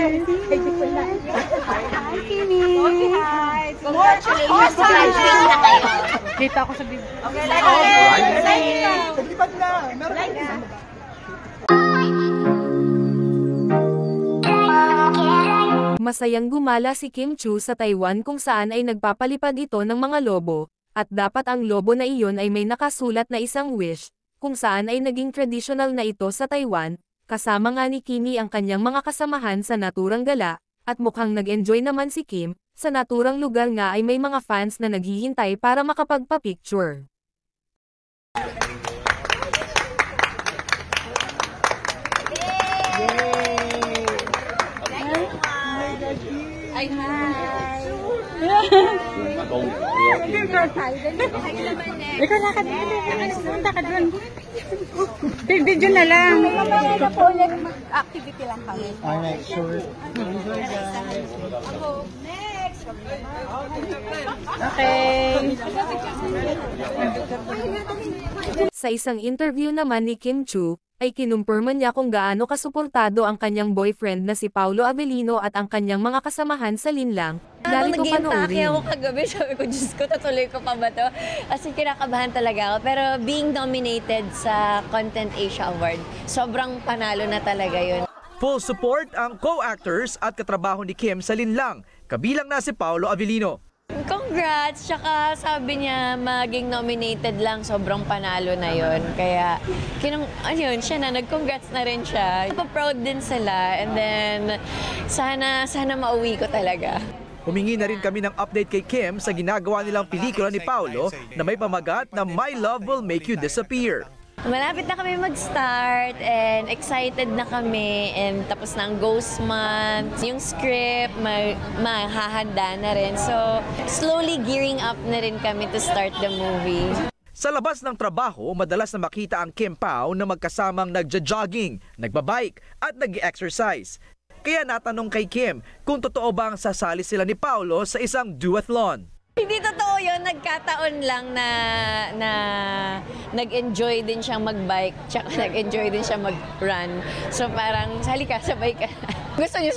Hi, Kimi. Okay, hi. Congratulations sa graduate na kayo. Kita ako sa bib. Okay, like Sa lipat na. Meron na. Masayang gumala si Kim Chu sa Taiwan kung saan ay nagpapalipad ito ng mga lobo, at dapat ang lobo na iyon ay may nakasulat na isang wish, kung saan ay naging traditional na ito sa Taiwan, kasama nga ni Kimi ang kanyang mga kasamahan sa naturang gala, at mukhang nag-enjoy naman si Kim, sa naturang lugar nga ay may mga fans na naghihintay para makapagpa-picture. Ay, hi. Ikaw lakad na. Punta ka doon. Video na lang. Mamaya na po ulit mag-activity lang kami. Alright, sure. Ako, next. Okay. Sa isang interview naman ni Kim Chu, ay kinumpirma niya kung gaano kasuportado ang kanyang boyfriend na si Paolo Avellino at ang kanyang mga kasamahan sa linlang. Narito panoorin. Ako kagabi, sabi ko, Diyos ko, tatuloy ko pa ba to? Kasi kinakabahan talaga ako. Pero being nominated sa Content Asia Award, sobrang panalo na talaga yun. Full support ang co-actors at katrabaho ni Kim sa linlang, kabilang na si Paolo Avellino. Congrats! Tsaka sabi niya maging nominated lang, sobrang panalo na yon. Kaya, siya na, nag-congrats na rin siya. Pa-proud din sila and then sana mauwi ko talaga. Humingi na rin kami ng update kay Kim sa ginagawa nilang pelikula ni Paolo na may pamagat na My Love Will Make You Disappear. Malapit na kami mag-start and excited na kami and tapos na ang Ghost Month. Yung script, mahahanda na rin. So, slowly gearing up na rin kami to start the movie. Sa labas ng trabaho, madalas na makita ang Kim Pao na magkasamang nagja-jogging, nagbabike at nag-exercise. Kaya natanong kay Kim kung totoo ba ang sasali sila ni Paolo sa isang duathlon. Hindi totoo yun, nagkataon lang na nag-enjoy din siyang mag-bike, tsaka nag-enjoy din siya mag-run. So parang, halika, sabay ka. Gusto niyo